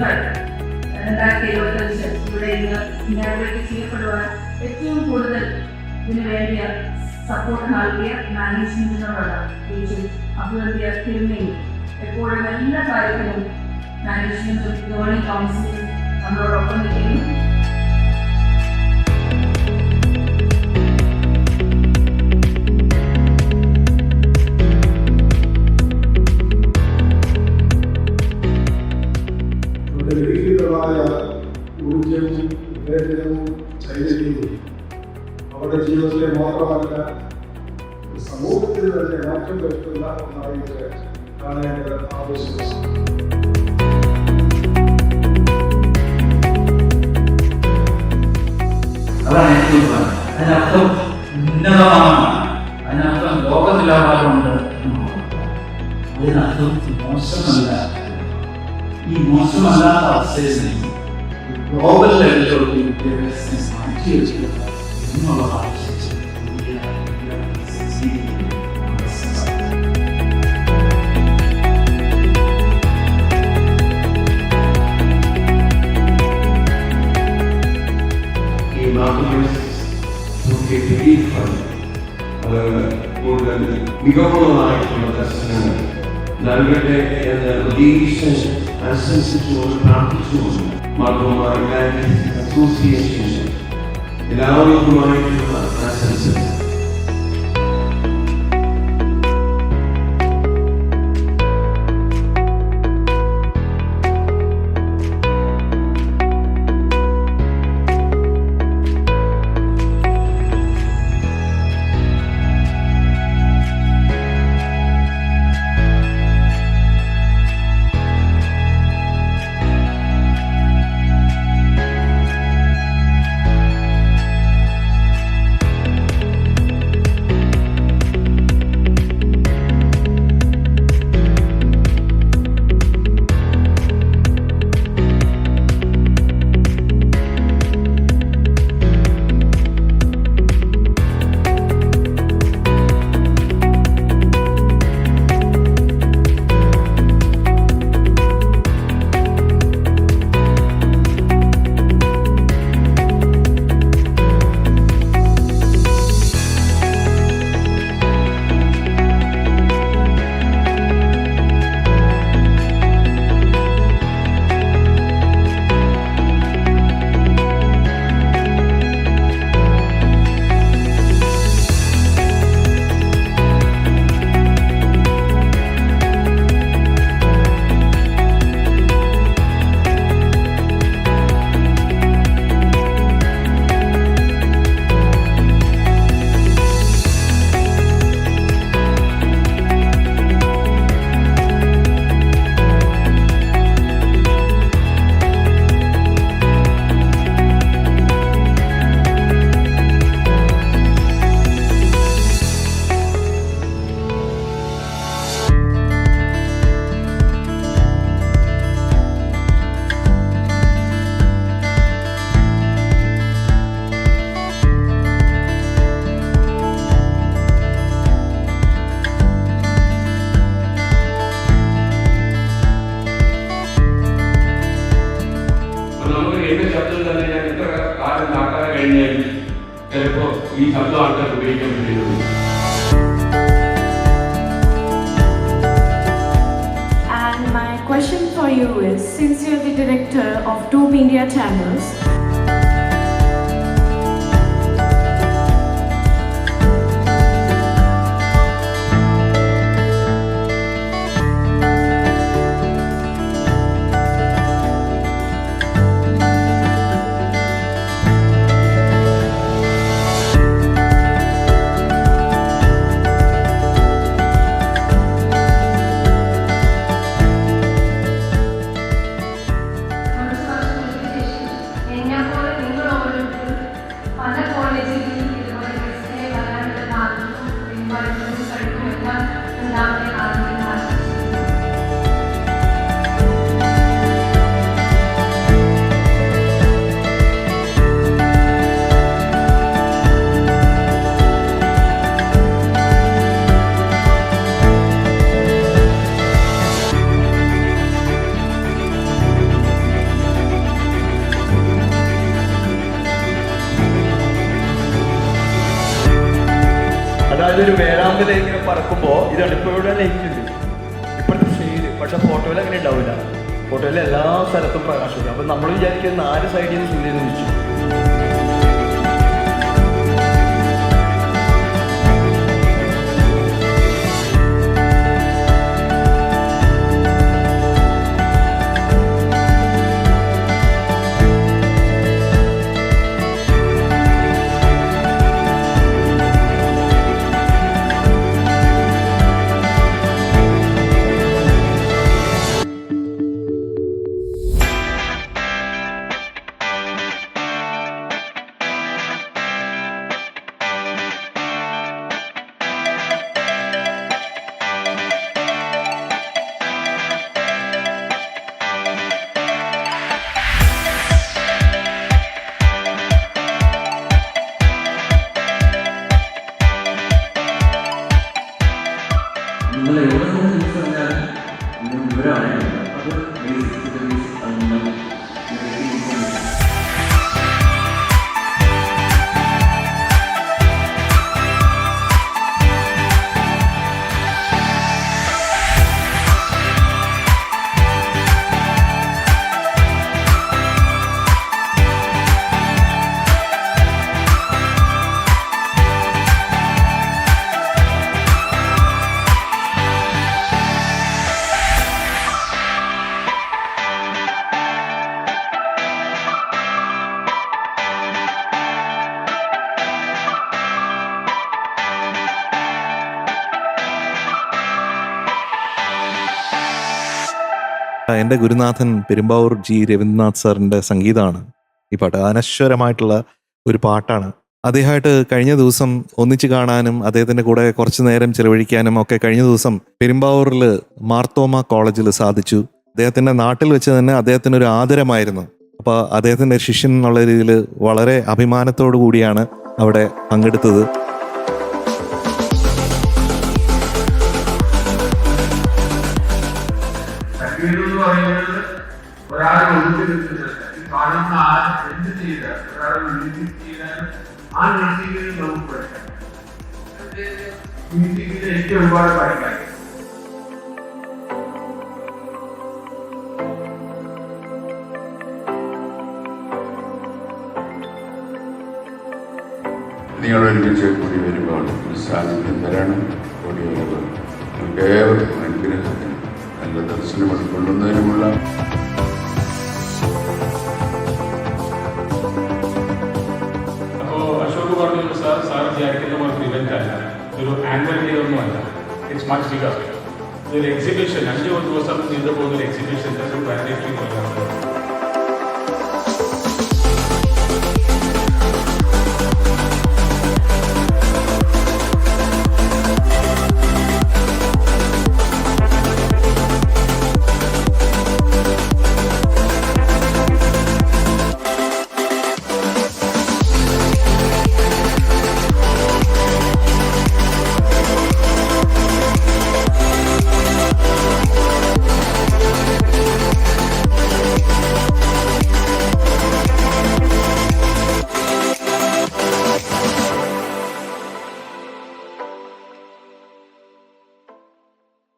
പദ്ധതികൾ 2025 ഇവിടെ ഇന്ന് ഇനാഗ്രേറ്റ് ചെയ്യപ്പെടുവാൻ ഏറ്റവും കൂടുതൽ ഇതിനു വേണ്ടിയ സപ്പോർട്ട് നൽകിയ മാനേജ്മെന്റിനോടുള്ള അഭിവൃദ്ധിയ തിരുമയും എപ്പോഴും എല്ലാ കാര്യത്തിലും മാനേജ്മെന്റും ഗവേണിംഗ് കൗൺസിലും നമ്മളോടൊപ്പം നിൽക്കുന്നു. ഊർജവും വിവേചനവും ചൈതന്യവും അവരുടെ ജീവിതത്തിലെ മാത്രമല്ല സമൂഹത്തിൽ തന്നെ മാറ്റം വരുത്തുന്ന ഒന്നായിട്ട് കാണേണ്ടത് ആവശ്യമാണ്. അതാണ് ഏറ്റവും അതിനർത്ഥം ഉന്നതമാണ്, അതിനർത്ഥം ലോക നിലവാരമുണ്ട്, അതിനർത്ഥം മോശമല്ല. ഈ മോശമല്ലാത്ത അവസ്ഥയിൽ ഗ്ലോബൽ ലെവലിലുള്ള വിദ്യാഭ്യാസത്തെ മാറ്റി വെക്കുക എന്നുള്ളതാണ് ഈ കൂടുതൽ മികവുള്ളതായിട്ടുള്ള ദർശനങ്ങൾ നൽകട്ടെ എന്ന പ്രതീക്ഷ അനുസരിച്ചുകൊണ്ട് പ്രാർത്ഥിച്ചുകൊണ്ട് മാർഗമാരുടെ അസോസിയേഷൻ എല്ലാവർക്കുമായിട്ടുള്ള ആശംസ. ചിലപ്പോൾ ഈ ശബ്ദം ആൾക്കാർ ഉപയോഗിക്കാൻ പറ്റുന്നത്. And my question for you is, since you are the director of Tube India channels, ഞാൻ അതായത് ഒരു വേഴാമ്പൽ ഇങ്ങനെ പറക്കുമ്പോൾ ഇതാണ് ഇപ്പോൾ ഇവിടെ ലൈറ്റ് ഉണ്ട് ഇപ്പോഴത്തെ ഷെയ്ഡ്, പക്ഷെ ഫോട്ടോയിൽ അങ്ങനെ ഉണ്ടാവില്ല. ഫോട്ടോയിൽ എല്ലാ സ്ഥലത്തും പ്രകാശമില്ല. അപ്പം നമ്മൾ വിചാരിക്കുന്ന 4 സൈഡിൽ നിന്ന് സൂര്യൻ ഉദിച്ചു. നിങ്ങൾ എവിടെ നിന്ന് ന്യൂസ് പറഞ്ഞാലും നിങ്ങൾ വിവരമാണ് അത് ബേസിക് എൻ്റെ ഗുരുനാഥൻ പെരുമ്പാവൂർ ജി രവീന്ദ്രനാഥ് സാറിൻ്റെ സംഗീതമാണ് ഈ പാട്ട്. അനശ്വരമായിട്ടുള്ള ഒരു പാട്ടാണ്. അദ്ദേഹമായിട്ട് കഴിഞ്ഞ ദിവസം ഒന്നിച്ച് കാണാനും അദ്ദേഹത്തിൻ്റെ കൂടെ കുറച്ച് നേരം ചിലവഴിക്കാനും ഒക്കെ കഴിഞ്ഞ ദിവസം പെരുമ്പാവൂരിൽ മാർത്തോമ കോളേജിൽ സാധിച്ചു. അദ്ദേഹത്തിൻ്റെ നാട്ടിൽ വെച്ച് തന്നെ അദ്ദേഹത്തിനൊരു ആദരമായിരുന്നു. അപ്പോൾ അദ്ദേഹത്തിൻ്റെ ശിഷ്യൻ എന്നുള്ള രീതിയിൽ വളരെ അഭിമാനത്തോടു കൂടിയാണ് അവിടെ പങ്കെടുത്തത്. എന്ന് പറയുന്നത് ഒരാളെ ഒഴിച്ചു നിൽക്കുന്നില്ല. ഈ കാണുന്ന ആരും എന്ത് ചെയ്താൽ ഒരാളെ മ്യൂസിക് ചെയ്താലും ആ മ്യൂസിക്കിൽ നമുക്ക് പഠിക്കാം. മ്യൂസിക്കിൽ എനിക്ക് ഒരുപാട് പഠിക്കാം. നിങ്ങളൊരുമിച്ച് കൂടി വരുമ്പോൾ ഒരു സാന്നിധ്യം തരണം. കൂടി വരുമ്പോൾ നിങ്ങൾക്ക് ഏവർക്കും അനുഗ്രഹത്തിന് നല്ല ദർശനം ഉൾക്കൊള്ളുന്നതിനുമുള്ള അപ്പോൾ അശോക് പറഞ്ഞു സാർ വിചാരിക്കുന്ന പോലത്തെ ഇവന്റ് അല്ല, ഒരു ആനുവൽ ഡേ ഒന്നുമല്ല. It's much bigger. ഇതൊരു എക്സിബിഷൻ, 5 ദിവസം നീണ്ടു പോകുന്ന ഒരു എക്സിബിഷൻ, ഒരു പ്ലാനറ്ററി